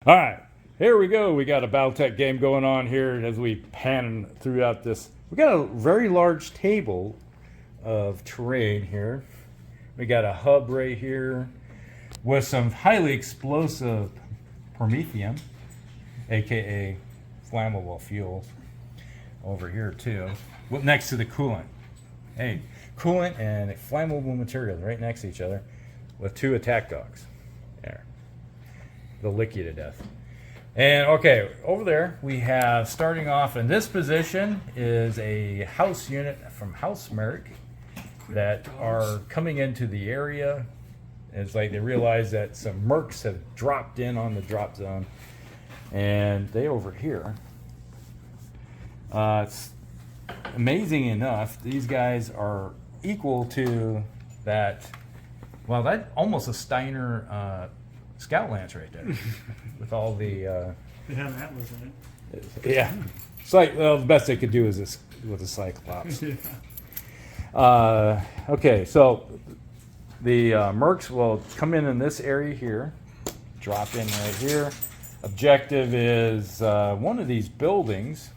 All right, here we go. We got a Battletech game going on here as we pan throughout this. We got a very large table of terrain here. We got a hub right here with some highly explosive promethium, aka flammable fuel, over here too, next to the coolant. Hey, coolant and flammable materials right next to each other with two attack dogs. There. They'll lick you to death. And okay, over there we have, starting off in this position, is a house unit from House Marik that are coming into the area. It's like they realize that some Mechs have dropped in on the drop zone, and they over here. It's amazing enough, these guys are equal to that. Well, that almost a Steiner Scout Lance right there, with all the. They have an Atlas in it. Yeah, it's like, well, the best they could do is this with a Cyclops. Yeah. Okay, so the Mercs will come in this area here, drop in right here. Objective is one of these buildings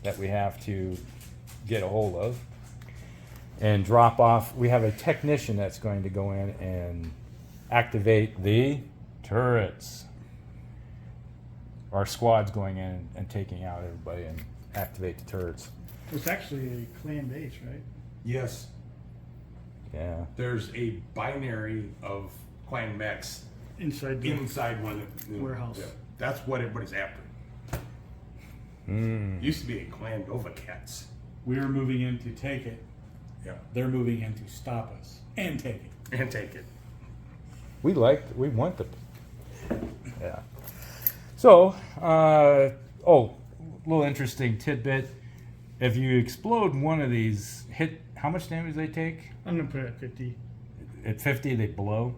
that we have to get a hold of and drop off. We have a technician that's going to go in and activate the turrets. Our squad's going in and taking out everybody and activate the turrets. It's actually a clan base, right? Yes. Yeah. There's a binary of clan mechs Inside the inside one warehouse. Yeah, that's what everybody's after. Used to be a clan Nova Cats. We're moving in to take it. Yeah. They're moving in to stop us and take it. And take it. We want the. Yeah. So, little interesting tidbit. If you explode one of these, how much damage they take? I'm gonna put it at 50. At 50, they blow,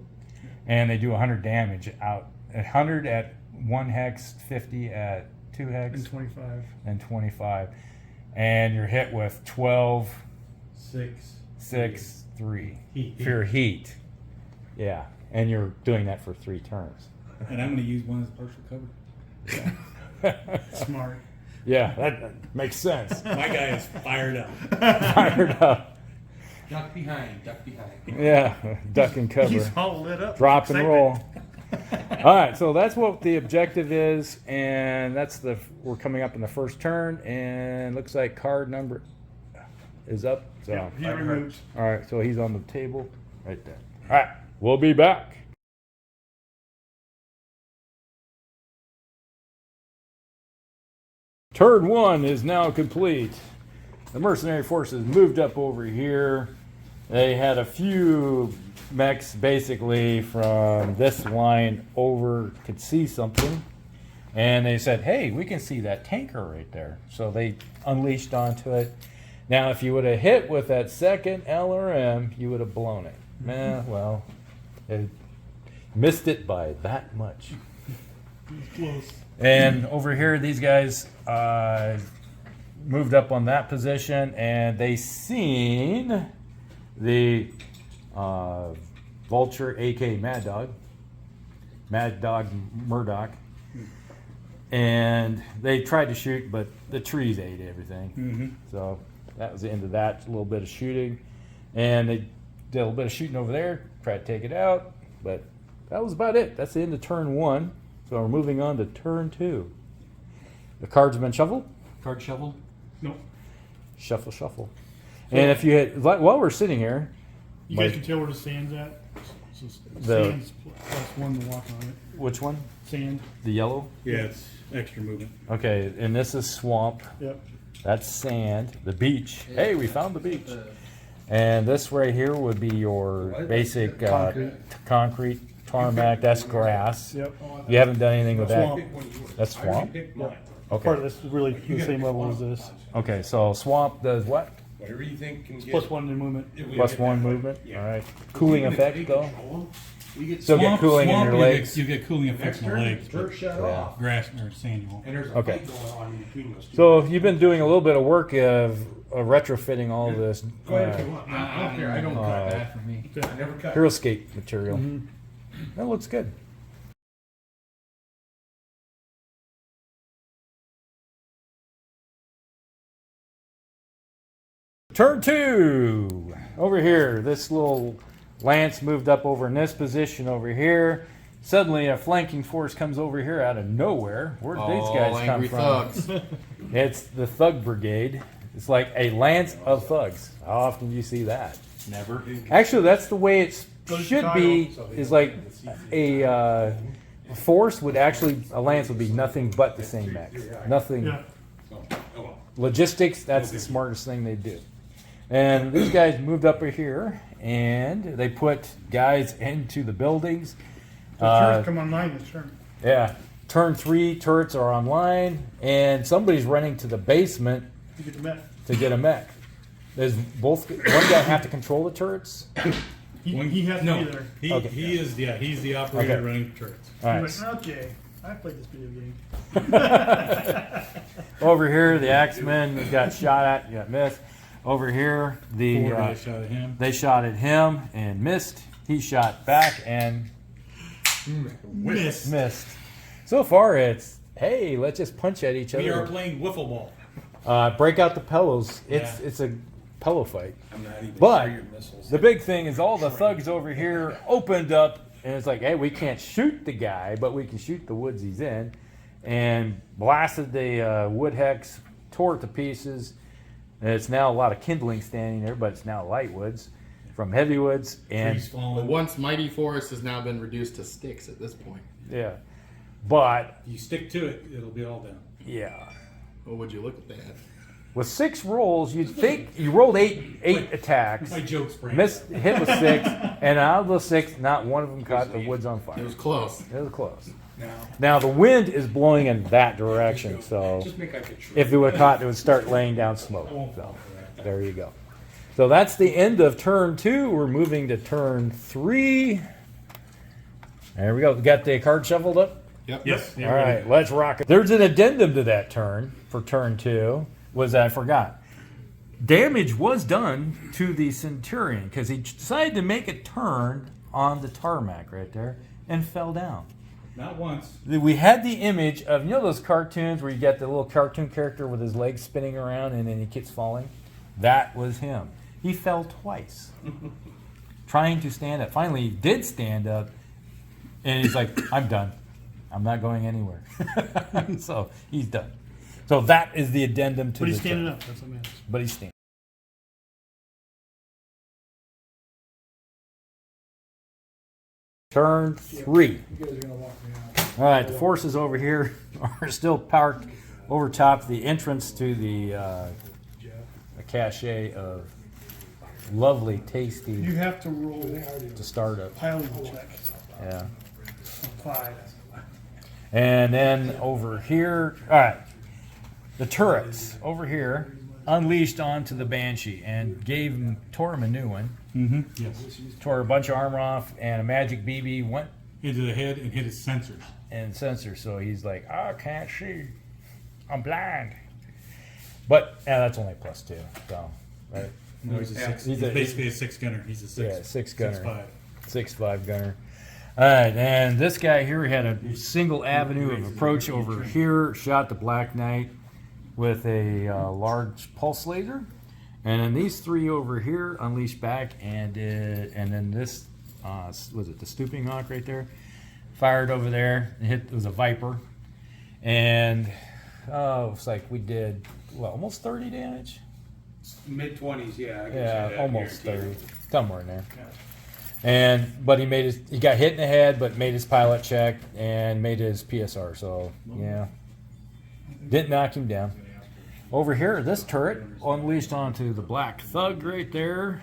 and they do 100 damage out. 100 at 1 hex, 50 at 2 hex, And 25. and 25. And you're hit with 12, 6, 3. Heat. For your heat. Yeah, and you're doing that for 3 turns. And I'm going to use one as partial cover. Smart. Yeah, that makes sense. My guy is fired up. Fired up. Duck behind, duck behind. Yeah, duck and cover. He's all lit up. Drop and Excitement. roll. All right, so that's what the objective is, and we're coming up in the first turn, and looks like card number is up. So, Yeah, he removes. all right, so he's on the table right there. All right, we'll be back. Turn 1 is now complete. The mercenary forces moved up over here. They had a few mechs basically from this line over could see something. And they said, hey, we can see that tanker right there. So they unleashed onto it. Now, if you would have hit with that second LRM, you would have blown it. Well, it missed it by that much. Close. And over here, these guys moved up on that position, and they seen the Vulture, aka Mad Dog Murdoch, and they tried to shoot, but the trees ate everything. So that was the end of that. A little bit of shooting, and they did a little bit of shooting over there, tried to take it out, but that was about it. That's the end of turn 1. So we're moving on to turn 2. The cards have been shuffled. Card shovel? No. Shuffle, shuffle. And if you hit, while we're sitting here, You guys can tell where the sand's at. So The- sand's +1 to walk on it. which one? Sand. The yellow? Yeah, it's extra movement. Okay, and this is swamp. Yep. That's sand. The beach. Hey, we found the beach. And this right here would be your basic concrete tarmac. That's grass. Yep. You haven't done anything with that. Swamp. That's swamp? Part Okay. of this is really the same level as this. Okay, so swamp does what? Whatever you think can get. +1 in movement. +1 movement? All right. Cooling effect, though? You get Still get cooling in your legs? You get cooling effects in the legs. Dirt shut Yeah. off. Grass or sand you won't. And there's a Okay. fight going on between those two. So you've been doing a little bit of work of retrofitting all of this Go ahead if you want. I don't care. I don't cut. Bad for me. I never cut. HeroScape material. That looks good. Turn 2. Over here, this little lance moved up over in this position over here. Suddenly, a flanking force comes over here out of nowhere. Where did these guys come angry from? thugs. It's the Thug Brigade. It's like a lance of thugs. How often do you see that? Never. Actually, that's the way it Go to should Chicago. be. Is like a force would actually, a lance would be nothing but the same mechs. Nothing. Yeah. Logistics, that's the smartest thing they do. And these guys moved up here, and they put guys into the buildings. The turret come online this turn. Yeah, turn 3 turrets are online, and somebody's running to the basement You get the mech. to get a mech. Does both one guy have to control the turrets? He has to No, be there. he, he is, yeah, he's the operator Okay. running turrets. All right. He's like, okay, I played this video game. Over here, the Axemen got shot at, got missed. Over here, the Horde, I shot at him. they shot at him and missed. He shot back and Miss. missed. So far, it's hey, let's just punch at each We are other. playing wiffle ball. Break out the pillows. It's Yeah. it's a pillow fight. I'm not even But sure your missiles. the big thing is all the thugs over here opened up, and it's like, hey, we can't shoot the guy, but we can shoot the woods he's in, and blasted the wood hex, tore it to pieces. And it's now a lot of kindling standing there, but it's now light woods from heavy woods, and Trees The falling. once mighty forest has now been reduced to sticks at this point. yeah, but If you stick to it, it'll be all down. yeah. What would you look at that? With 6 rolls, you'd think you rolled eight attacks, My joke sprang. missed, hit with 6, and out of those 6, not one of them caught the woods on It fire. was close. It was close. Now, Now the wind is blowing in that direction, so just make like a tree. if it would have caught, it would start laying down smoke. So there you go. So that's the end of turn 2. We're moving to turn 3. There we go. Got the card shuffled up? Yep. Yes. All right, let's rock it. There's an addendum to that turn for turn 2. Was I forgot. Damage was done to the Centurion because he decided to make a turn on the tarmac right there and fell down. Not once. We had the image of, you know those cartoons where you get the little cartoon character with his legs spinning around and then he keeps falling? That was him. He fell twice trying to stand up. Finally, he did stand up and he's like, I'm done. I'm not going anywhere. So he's done. So that is the addendum to But he's the standing turn. up. That's what matters. But he's standing. Turn 3. You guys are gonna walk me out. All right, the forces over here are still parked over top the entrance to the a cache of lovely, tasty You have to roll to start up. piling check. Yeah. 5. And then over here, all right, the turrets over here unleashed onto the Banshee and tore him a new one. Mm-hmm. Yes. Tore a bunch of armor off, and a magic BB went Into the head and hit his sensors. and sensor. So he's like, I can't see. I'm blind. But that's only +2. So, right? No, he's a six. He's He's a- basically a 6 gunner. He's a six. Yeah, 6 gunner. 6'5". 6'5" gunner. All right, and this guy here had a single avenue of approach over here. Shot the Black Knight with a large pulse laser, and then these 3 over here unleashed back, and then this was it the Stooping Hawk right there, fired over there. It was a Viper, and it's like we did almost 30 damage. Mid 20s, yeah. I can Yeah, say that, almost guaranteed. 30, somewhere in there. But he got hit in the head, but made his pilot check and made his PSR. So yeah, didn't knock him down. Over here, this turret unleashed onto the Black Thug right there,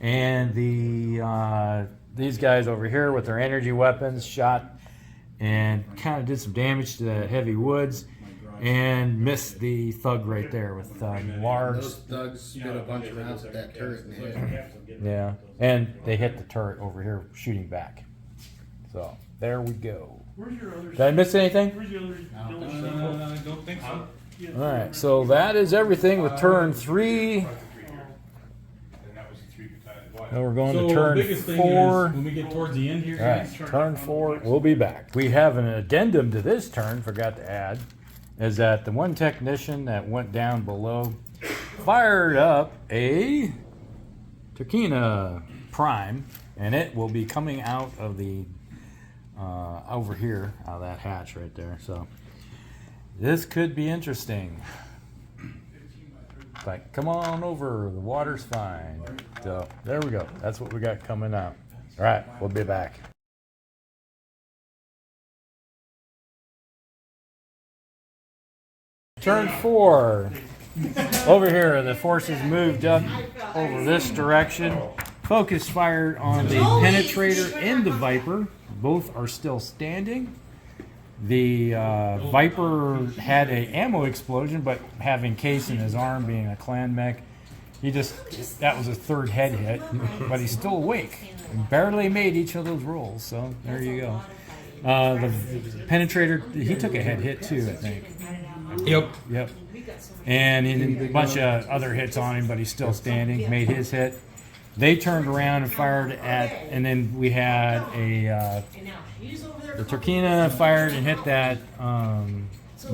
and these guys over here with their energy weapons shot and kind of did some damage to the heavy woods. And missed the Thug right there with large. Those thugs spit a bunch of rounds at that turret in the head. Yeah, and they hit the turret over here shooting back. So there we go. Where's your other? Did I miss anything? Where's the other? I don't think so. All right, so that is everything with turn 3. And that was the 3 battalion. Now we're going So to turn the biggest thing 4. is when we get towards the end here, All right, turn 4. We'll be back. We have an addendum to this turn. Forgot to add, is that the one technician that went down below fired up a Turkina Prime, and it will be coming out of the over here, out of that hatch right there. So this could be interesting. But come on over, the water's fine. So there we go. That's what we got coming out. All right, we'll be back. Turn 4. Over here, the forces moved up over this direction. Focus fired on the Penetrator and the Viper. Both are still standing. The Viper had a ammo explosion, but having Case in his arm, being a clan mech, that was a third head hit, but he's still awake. Barely made each of those rolls, so there you go. The Penetrator, he took a head hit too, I think. Yep. And he a bunch of other hits on him, but he's still standing. Made his hit. They turned around and fired at, and then we had the Turkina fired and hit that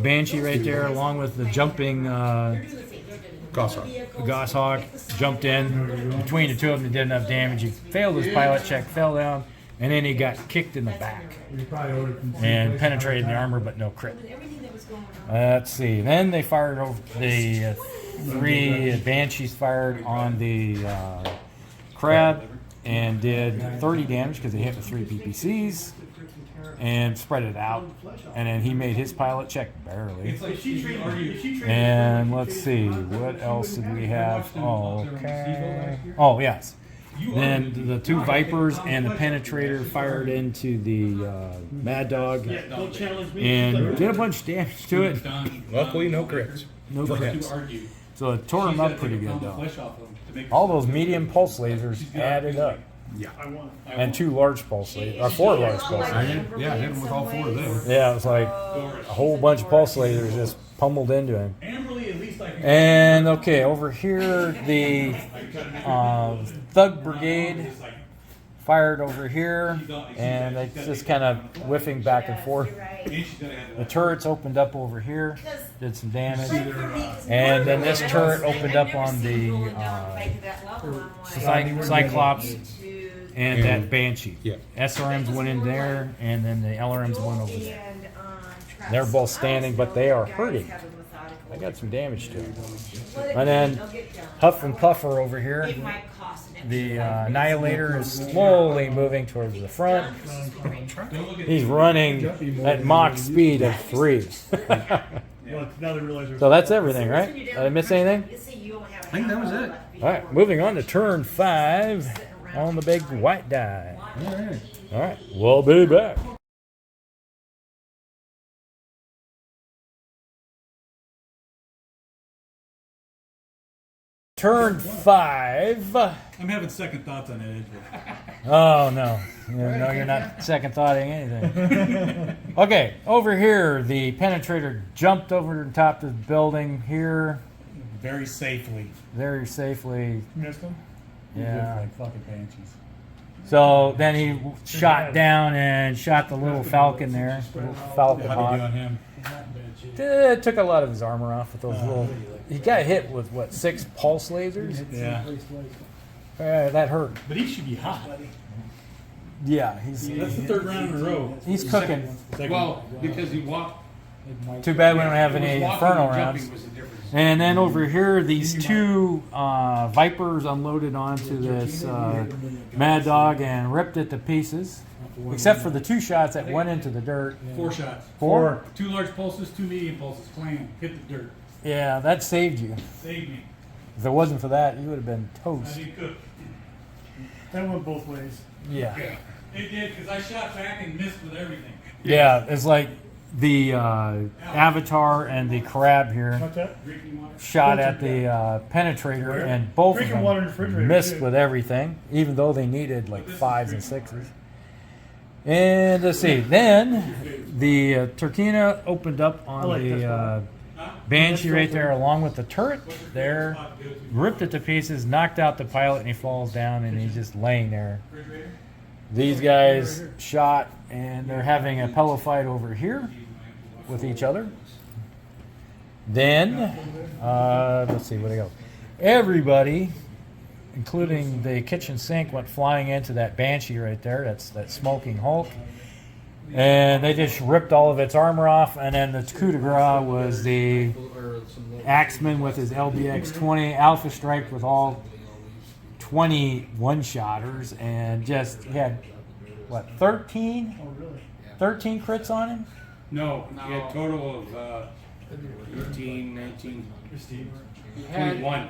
Banshee right there, along with the jumping Goshawk. Jumped in between the two of them, did enough damage. He failed his pilot check, fell down, and then he got kicked in the back and penetrated the armor, but no crit. Let's see. Then they fired over the 3 Banshees fired on the Crab and did 30 damage because they hit with 3 PPCs and spread it out. And then he made his pilot check barely. And let's see, what else did we have? Oh, okay. Oh, yes. Then the 2 Vipers and the Penetrator fired into the Mad Dog and did a bunch of damage to it. Luckily, no crits. No crits. So it tore him up pretty good, though. All those medium pulse lasers added up. Yeah. And 2 large pulse lasers, or 4 large pulse lasers. Yeah, I hit him with all 4 of them. Yeah, it was like a whole bunch of pulse lasers just pummeled into him. And okay, over here, the Thug Brigade fired over here, and it's just kind of whiffing back and forth. The turrets opened up over here, did some damage, and then this turret opened up on the Cyclops and that Banshee. Yeah. SRMs went in there, and then the LRMs went over there. They're both standing, but they are hurting. I got some damage to them. And then Huff and Puffer over here. The Annihilator is slowly moving towards the front. He's running at Mach speed of 3. So that's everything, right? Did I miss anything? I think that was it. All right, moving on to turn 5 on the big white die. All right, we'll be back. Turn 5. I'm having second thoughts on that edge. Oh, no. No, you're not second thoughting anything. Okay, over here, the Penetrator jumped over the top of the building here. Very safely. Very safely. Missed him? Yeah. Like fucking Banshees. So then he shot down and shot the little Falcon there. Little Falcon How do you do Hawk. on him? It took a lot of his armor off with those little. He got hit with what, 6 pulse lasers? Yeah. That hurt. But he should be hot. Yeah, That's the 3rd round in a row. he's cooking. Well, because he walked. Too bad we don't have any walking Inferno and rounds. jumping was the difference. And then over here, these 2 Vipers unloaded onto this Mad Dog and ripped it to pieces. Except for the 2 shots that went into the dirt. 4 shots. 4? 2 large pulses, 2 medium pulses. Clam. Hit the dirt. Yeah, that saved you. Saved me. If it wasn't for that, you would have been I toast. did cook. That went both ways. Yeah. It did, because I shot back and missed with everything. Yeah, it's like the Avatar and the Crab here What's that? Drinking water. shot at the Penetrator, and both of Drinking water in the them refrigerator, missed too. with everything, even though they needed like 5s and 6s. And let's see, then the Turkina opened up on like this the Banshee right there, along with the turret there, ripped it to pieces, knocked out the pilot, and he falls down, and he's just laying there. These guys shot, and they're having a pillow fight over here with each other. Then, let's see, what do I go? everybody, including the kitchen sink, went flying into that Banshee right there. That's that smoking Hulk. And they just ripped all of its armor off. And then the coup de grace was the Axeman with his LBX-20, Alpha Strike with all 20 one-shotters. And just, he had, what, 13? Oh, really? 13 crits on him? No, he had a total of 18, 19, You had, 21.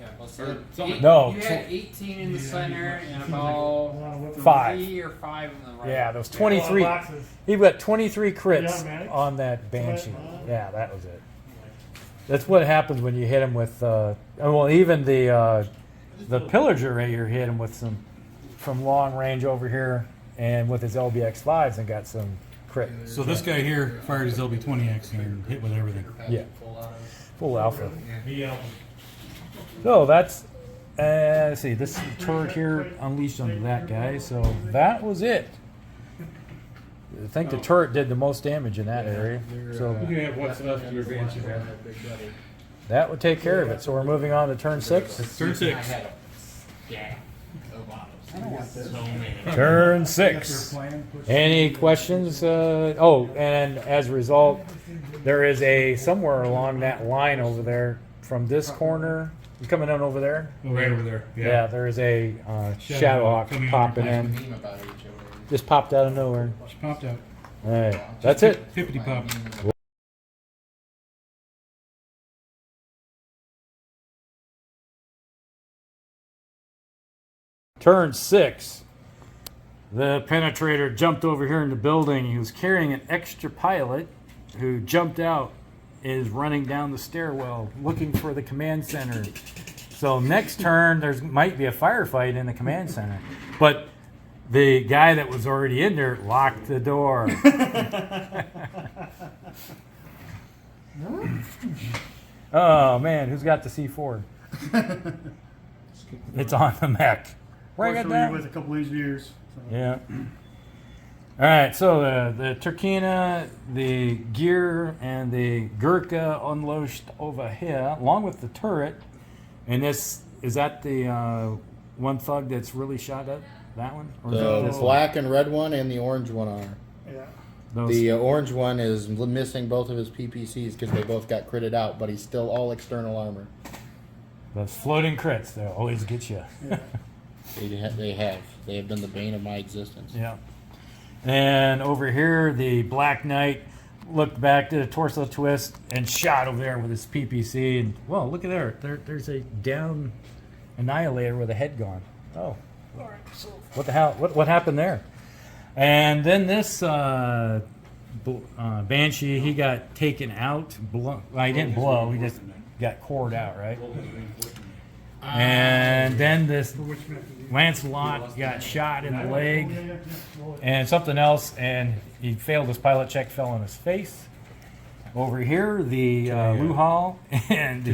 yeah, what's Or that? something. No. You had 18 in the center and about 5. 3 or 5 in the right. Yeah, those 23. Boxes. He got 23 crits Yeah, Mechs. on that Banshee. Yeah, that was it. That's what happens when you hit him with. Well, even the Pillager right here hit him with some from long range over here, and with his LBX-5s and got some crit. So this guy here fired his LB-20X and hit with everything. Yeah, full alpha. Yeah. So that's. Let's see, this turret here unleashed on that guy. So that was it. I think the turret did the most damage in that area. So You can have what's left of your Banshee. that would take care of it. So we're moving on to turn 6. Turn 6. Turn 6. Any questions? And as a result, there is a somewhere along that line over there from this corner. You coming in over there? Right over there. Yeah, there is a Shadowhawk coming popping on. in. Just popped out of nowhere. Just popped out. All right, that's it. Hippity pop. Turn 6. The penetrator jumped over here in the building. He was carrying an extra pilot who jumped out, is running down the stairwell looking for the command center. So next turn, there might be a firefight in the command center. But the guy that was already in there locked the door. Oh, man, who's got the C4? It's on the mech. Bring it Fortunately, down. with a couple engineers. So. Yeah. All right, so the Turkina, the gear, and the Gurkha unleashed over here, along with the turret. And this, is that the one thug that's really shot up? That one? Or is that The this one? black and red one and the orange one are. Yeah. Those- The orange one is missing both of his PPCs because they both got critted out, but he's still all external armor. those floating crits, they'll always get you. Yeah. They have been the bane of my existence. Yeah. And over here, the Black Knight looked back, did a torso twist, and shot over there with his PPC. And, well, look at there's a down annihilator with a head gone. Oh. What the hell? What happened there? And then this Banshee, he got taken out. Well, he didn't blow. He just got cored out, right? And then this Lancelot got shot in the leg and something else, and he failed his pilot check, fell on his face. Over here, the Luhal and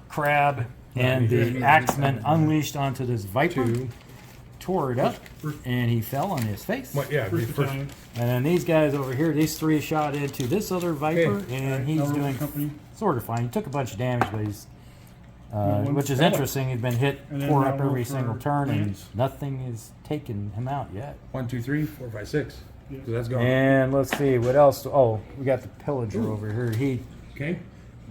Crab and the Axeman unleashed onto this Viper, tore it up, and he fell on his face. Yeah, First battalion. And then these guys over here, these 3 shot into this other Viper, and he's Another doing company. sort of fine. He took a bunch of damage, but he's, one which is fell. interesting. He's been hit And then 4 that up one every for single turn, and Lance. nothing is taking him out yet. 1, 2, 3, 4, 5, 6. So that's gone. And let's see what else. Oh, we got the Pillager over here. He Okay.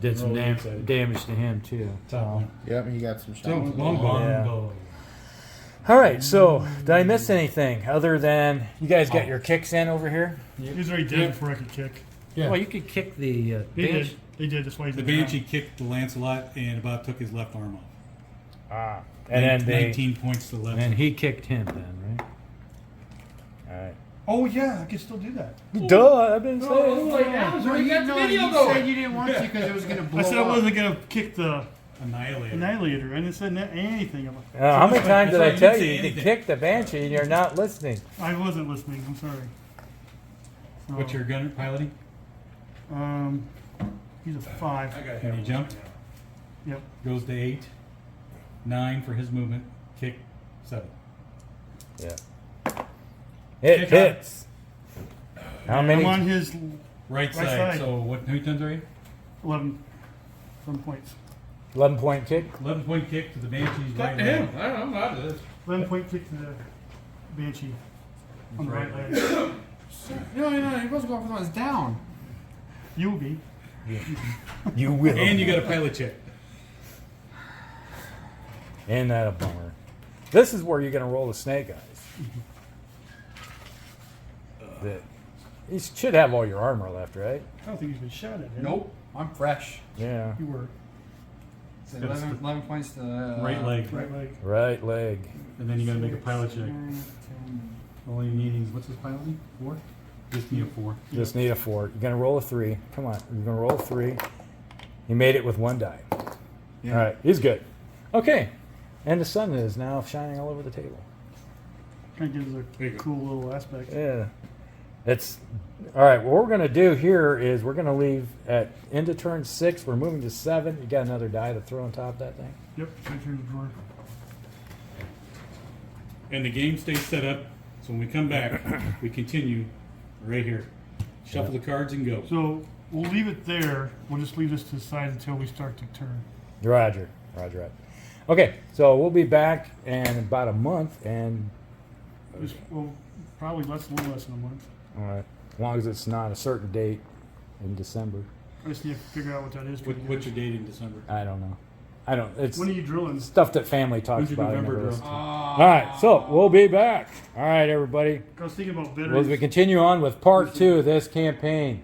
did some Roll damage inside. to him too. So. Yep, he got some So, shots. longbow. Yeah. All right. So, did I miss anything other than you guys got your kicks in over here? He was already dead before I could kick. Yeah. Well, you could kick the They Banshee. did. They did. That's why he's The Banshee kicked the Lancelot and about took his left arm off. Ah. And then 19 points to the left. and he kicked him then, right? All right. Oh yeah, I can still do that. Duh, I've been saying. No, you said you didn't want to because it was going to blow I said I up. wasn't gonna kick the Annihilator. annihilator. I didn't say anything about. How many times did I you tell didn't you say you could anything. kick the Banshee and you're not listening? I wasn't listening. I'm sorry. So, What's your gunner piloting? He's a 5. And he jumped, Yep. goes to 8, 9 for his movement, kick 7. Yeah. It Kick hits. How I'm many? on his. Right Right side. side. So what? How many tons are you? 11 points. 11-point kick. 11-point kick to the Banshee's right Damn, leg. I'm out of this. 11-point kick to the Banshee on the right leg. No, you're supposed to go for the ones down. You'll be. You will. And you got a pilot check. Ain't that a bummer? This is where you're going to roll the snake eyes. You should have all your armor left, right? I don't think he's been shot at. Yet. Nope, I'm fresh. Yeah. You were. So 11 points to Right leg. Right leg. Right leg. And then you got to make a pilot check. 9, 10. All you need is, what's his piloting? 4? Just need a 4. Just need a 4. You're going to roll a 3. Come on. You're going to roll a 3. You made it with 1 die. Yeah. All right. He's good. Okay. And the sun is now shining all over the table. Kind of gives There a you go. cool little aspect. Yeah. It's all right. What we're going to do here is we're going to leave at into turn 6. We're moving to 7. You got another die to throw on top of that thing? Yep, right through the drawer. And the game stays set up, so when we come back, we continue right here. Shuffle the cards and go. So we'll leave it there. We'll just leave this to the side until we start to turn. Roger. Roger. Roger. Okay. So we'll be back in about a month, and Just, well, probably a little less than a month. all right, as long as it's not a certain date in December. I just need to figure out what that is. for you What's guys. your date in December? I don't know. I don't. It's When are you drilling? stuff that family talks When's your about. I November never drill? listen to. All right. So we'll be back. All right, everybody. I was thinking about Well, as veterans. we continue on with part 2 of this campaign.